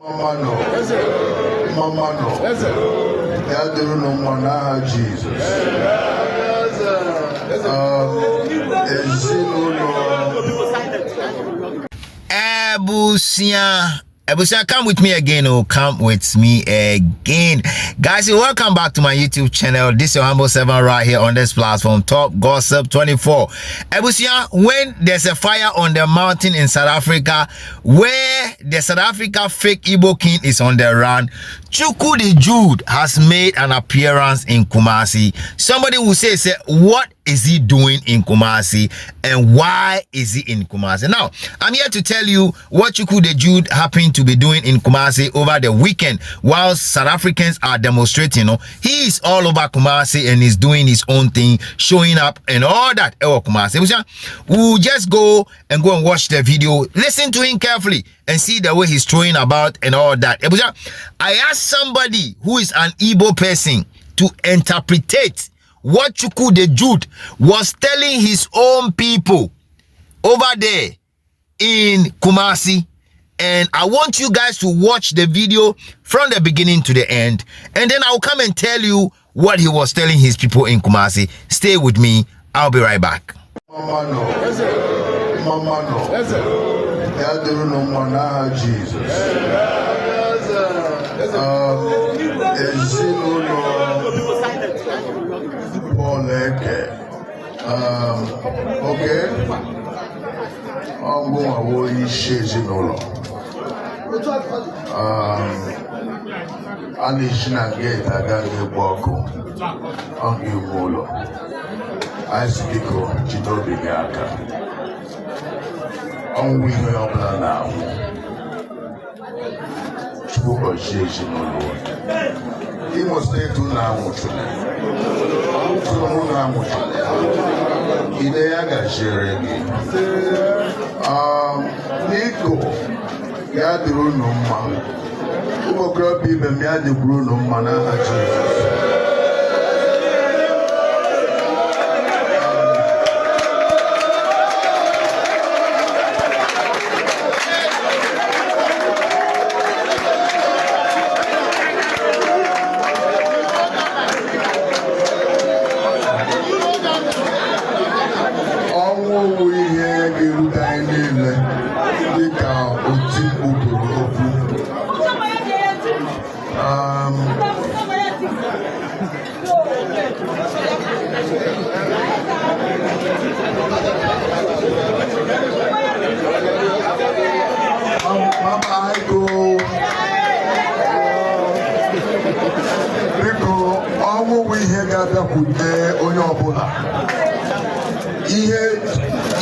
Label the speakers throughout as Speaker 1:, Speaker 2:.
Speaker 1: Mama no. Ya duru no mwana Jesus.
Speaker 2: Ebusia, come with me again. Come with me again. Guys, welcome back to my YouTube channel. This is your humble servant right here on this platform, Top Gossip 24. Ebusia, when there's a fire on the mountain in South Africa, where the South Africa fake Igbo king is on the run, Chuku the Jude has made an appearance in Kumasi. Somebody will say, what is he doing in Kumasi and why is he in Kumasi? Now, I'm here to tell you what Chuku the Jude happened to be doing in Kumasi over the weekend while South Africans are demonstrating. He is all over Kumasi and is doing his own thing, showing up and all that. Kumasi. We'll just go and watch the video, listen to him carefully and see the way he's throwing about and all that. I asked somebody who is an Igbo person to interpret what Chuku the Jude was telling his own people over there in Kumasi. And I want you guys to watch the video from the beginning to the end. And then I'll come and tell you what he was telling his people in Kumasi. Stay with me. I'll be right back.
Speaker 1: Mama no. Ya duru no mwana Jesus. Okay. I'm going to go eat shit in Anishina gate I got a walk on you molo. I speak of Chitobi Gaka. On we help now. Chuko Shishi no Lord. He must stay to now. Ideaga Sheregi. Nico. Ya duru no man. Ubo kropi be me ade buru no man na Jesus.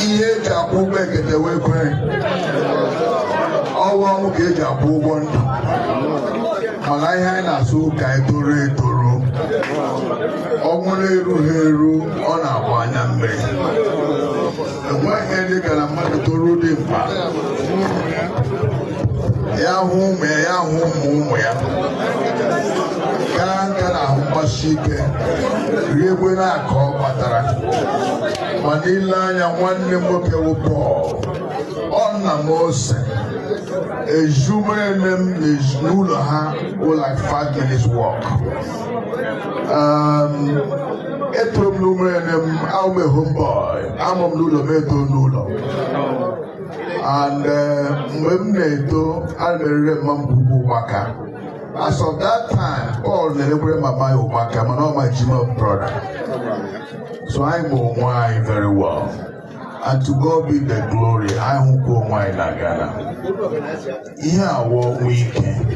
Speaker 1: Ihe jabu begede wekwe owo mu ke jabu wondu mala ihe na so ka etoro ogwure eru ona akwanya mmiri egwe ihe dị ka na mmadụ toru dị mkpa ya hụ ụmụ ya ka na mgbasi ike riegwe na-aka ọ kpatara ma n'ile anya nwanne nwoke wụ Paul ọ nna m ose ejumere m n'ụlọ ha like 5 minutes walk etoro m n'umere m I'm a homeboy amụ m n'ụlọ m eto n'ụlọ and mgbe m na-eto a merere mma m bụbu ụgbaka. As of that time, Paul never my Obaka, and all my Jima brother. So I know wine very well. And to God be the glory, I won't go wine Ghana. Yeah, what weekend.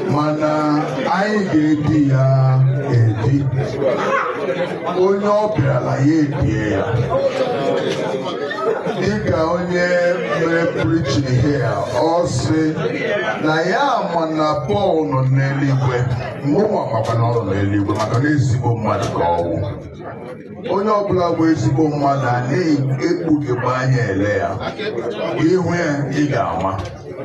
Speaker 1: Mana, I did the Onye la ye Dika onye mere preaching here, all say, na ya mana Paul no n'eluigwe, mụnwa makwa na ọ nọ n'eluigwe maka na ezigbo mmadụ ka ọ wụ. Onye ọbụla bụ ezigbo mmadụ a na-ekpugebe anya ele ya, ihu ya ị ga-ama.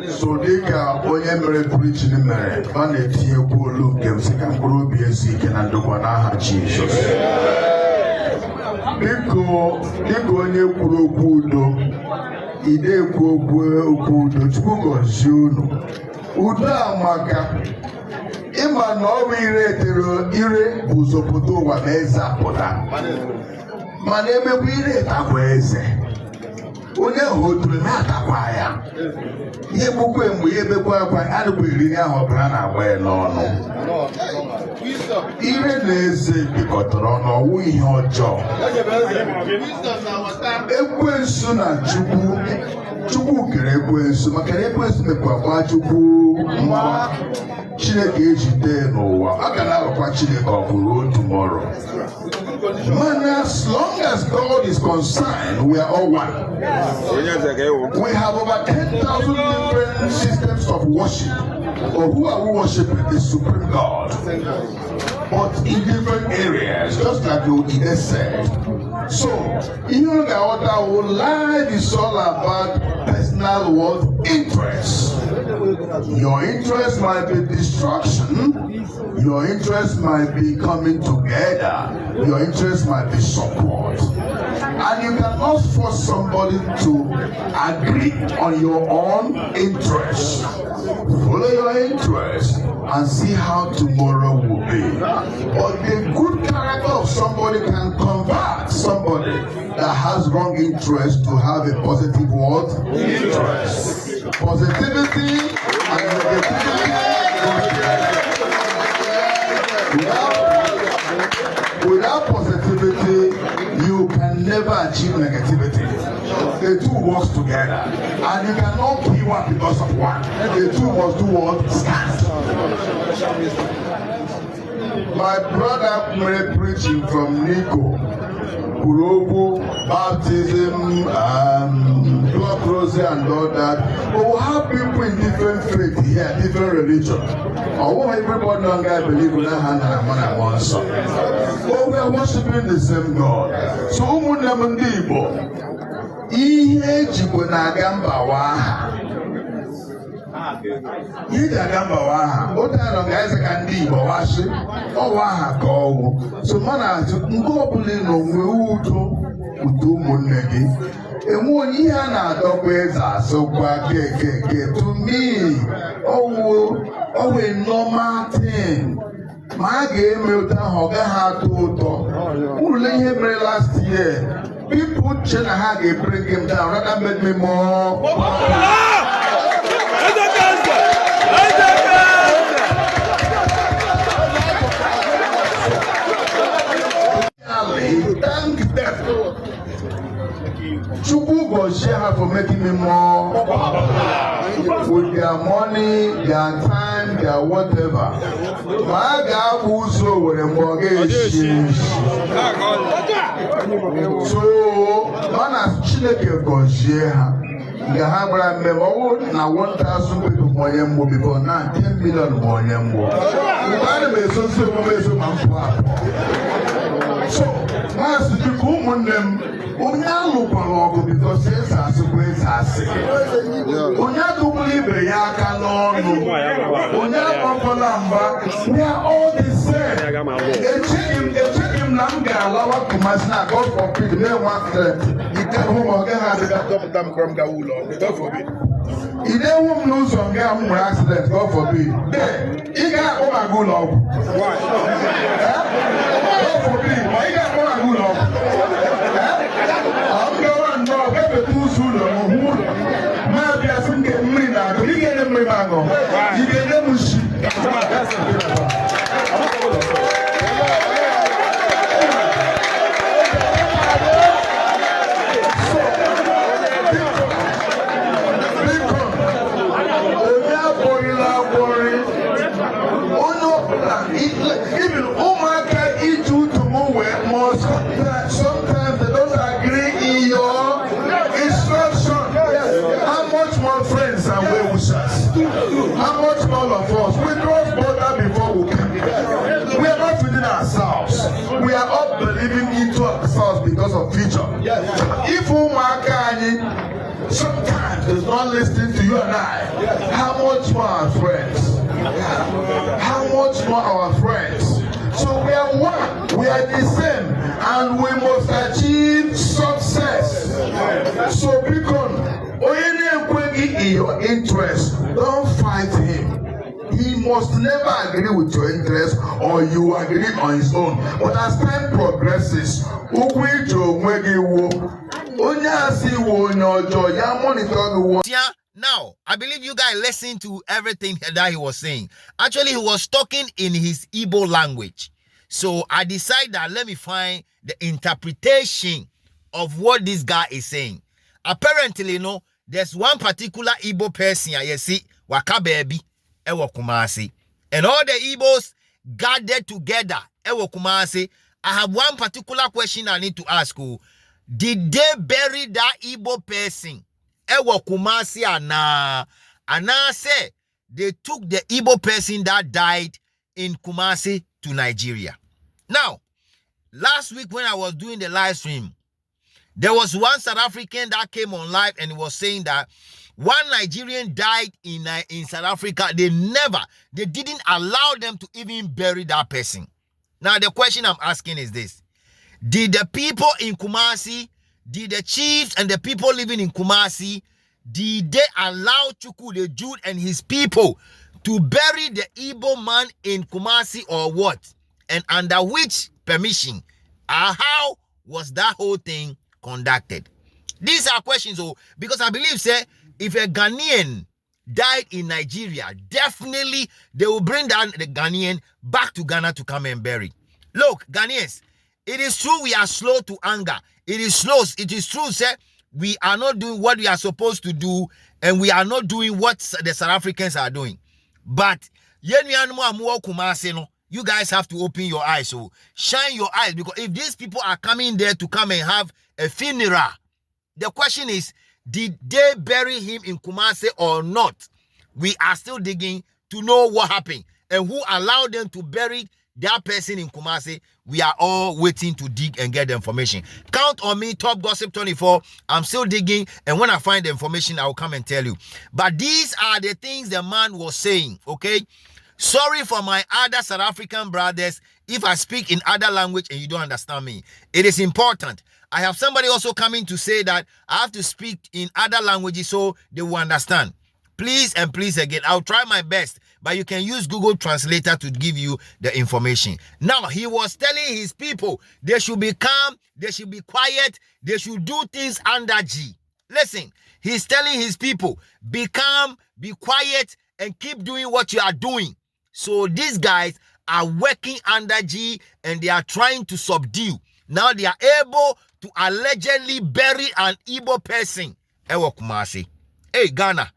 Speaker 1: So dịka onye mere preaching mere, ọ na-etinyekwu olu nke m sị ka mkpụrụ obi ezi ike na ndokwa n'aha Jizọs. Dịka onye kwuru okwu udo, ide ekwu okwu udo, Chukwu gọzie unu. Uda maka ịma na ọrụ ire bụ ụzọpụta ụwa na eze apụta mana emegbu ire takwa eze onye ahụ oturu na-atakwa ya ihe gbukwe mgbe ihe ebekwa akwa adịkwa iri ahụ ọbụla na-agba ya n'ọnụ ire na eze bikọtara ọnụ ọwụ ihe ọjọọ ekwensu na Chukwu kere ekwensu maka na ekwensu mekwa gba Chukwu mma Chineke ejide n'ụwa a ga na-alụkwa Chineke ọ bụrụ tomorrow. Man, as long as God is concerned, we are all one. We have over 10,000 different systems of worship. But who are we worshiping? The Supreme God. But in different areas, just like you said. So, in our life is all about personal world interest. Your interest might be destruction. Your interest might be coming together. Your interest might be support. And you cannot force somebody to agree on your own interest. Follow your interest and see how tomorrow will be. But the good character of somebody can convert somebody that has wrong interest to have a positive what? Interest. Positivity and negativity. Without positivity, you can never achieve negativity. The two work together. And you cannot be one because of one. The two must do what? Stand. My brother made preaching from Nico, Kurobu, baptism, blood rosary and all that. But we have people in different faith here, different religion. I want everybody no guy believe in that hand and one and one son. But we are worshiping the same God. So umunna ndị Igbo, ihe ejikwa na-aga mba waha. Ihe ji aga mba waha, otu anọ ga-eze ka ndị Igbo washi, ọ waha ka ọwụ. So mana atụ nke ọbụla n'onwe udo ụmụnne gị. Enwe onye ihe a na-adọkwa eze asụkwa keke to me ọwụ a normal thing. Ma a ga-eme ụta ahụ ọ gaghị atọ ụtọ. Ụlọ ihe mere last year, people che na ha ga-bring him down rather make me more thank them. Chukwu gozie her for making me more with their money, their time, their whatever. Ma a ga-abụ ụzọ were mgbe ọ ga-eshi. So, mana Chineke gozie ha. Nga ha gbara mmemme ọwụ na 1,000 people bụ onye mgbo before na 10 million bụ onye mgbo. Mgbe a na-emeso nsọ emume eso ma mpụ apụ. So, maasị dịka ụmụnne m, onye alụkwara ọgụ bikọsi eze asịkwa eze asị. Onye adụgbula ibe ya aka n'ọnụ. Onye agbakwala mba. We are all the same. Echeghị m na m ga-alawa Kumasi na God forbid na-enwe accident. Ike hụ ma ọ gaghị adịga dọpụta m kọrọ m gawa ụlọ. God forbid. Ị na-enwu m n'ụzọ nga m nwere accident. God forbid. Ị ga-akpọ m aga ụlọ ọgwụ. God forbid. Ma ị ga-akpọ m aga ụlọ ọgwụ. Sometimes they don't agree in your instruction. How much more friends and well-wishers? How much more of us? We cross border before we came. We are not within ourselves. We are all believing into ourselves because of future. If Umakani sometimes is not listening to you and I, how much more our friends? How much more our friends? So we are one, we are the same, and we must achieve success. So because in your interest, don't fight him. must never agree with your interest or you agree on his own. But as time progresses,
Speaker 2: now, I believe you guys listened to everything that he was saying. Actually, he was talking in his Igbo language. So I decided that let me find the interpretation of what this guy is saying. Apparently, there's one particular Igbo person, you see, Waka Baby, Ewo Kumasi. And all the Igbos gathered together, Ewo Kumasi. I have one particular question I need to ask you. Did they bury that Igbo person? Ewo Kumasi and say they took the Igbo person that died in Kumasi to Nigeria. Now, last week when I was doing the live stream, there was one South African that came on live and was saying that one Nigerian died in South Africa. They didn't allow them to even bury that person. Now, the question I'm asking is this. Did the people in Kumasi, did the chiefs and the people living in Kumasi, did they allow Chuku the Jude and his people to bury the Igbo man in Kumasi or what? And under which permission? How was that whole thing conducted? These are questions, because I believe, if a Ghanaian died in Nigeria, definitely they will bring down the Ghanaian back to Ghana to come and bury. Look, Ghanaians, it is true we are slow to anger. It is true, we are not doing what we are supposed to do, and we are not doing what the South Africans are doing. But you guys have to open your eyes, so shine your eyes, because if these people are coming there to come and have a funeral, the question is, did they bury him in Kumasi or not? We are still digging to know what happened and who allowed them to bury that person in Kumasi. We are all waiting to dig and get the information. Count on me, Top Gossip 24. I'm still digging, and when I find the information, I will come and tell you. But these are the things the man was saying, okay? Sorry for my other South African brothers if I speak in other language and you don't understand me. It is important. I have somebody also coming to say that I have to speak in other languages so they will understand. Please and please again, I'll try my best, but you can use Google Translator to give you the information. Now, he was telling his people they should be calm, they should be quiet, they should do things under G. Listen, he's telling his people, be calm, be quiet, and keep doing what you are doing. So these guys are working under G and they are trying to subdue. Now they are able to allegedly bury an Igbo person. Ewo Kumasi. Hey, Ghana.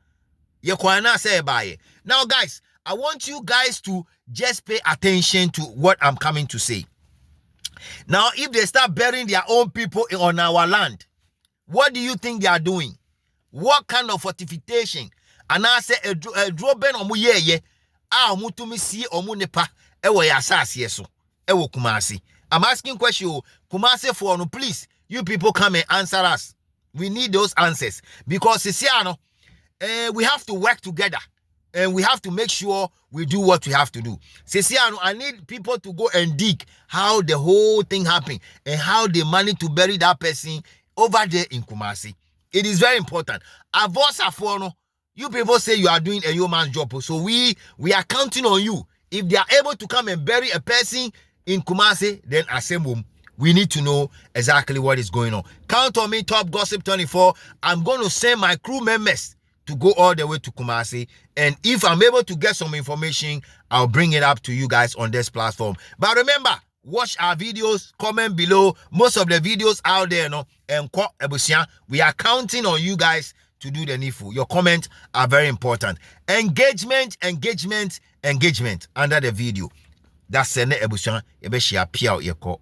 Speaker 2: Now, guys, I want you guys to just pay attention to what I'm coming to say. Now, if they start burying their own people on our land, what do you think they are doing? What kind of fortification? And I say, a droben omuyeye, mutumisi omunepa, ewo yasasi yeso, ewo Kumasi. I'm asking question, Kumasi for no, please, you people come and answer us. We need those answers because we have to work together and we have to make sure we do what we have to do. I need people to go and dig how the whole thing happened and how they managed to bury that person over there in Kumasi. It is very important. You people say you are doing a human job, so we are counting on you. If they are able to come and bury a person in Kumasi, then assemble. We need to know exactly what is going on. Count on me, Top Gossip 24. I'm going to send my crew members to go all the way to Kumasi. And if I'm able to get some information, I'll bring it up to you guys on this platform. But remember, watch our videos, comment below. Most of the videos out there, and we are counting on you guys to do the needful. Your comments are very important. Engagement under the video. That's Sene Ebusian. Yebeshia Piao Yeko.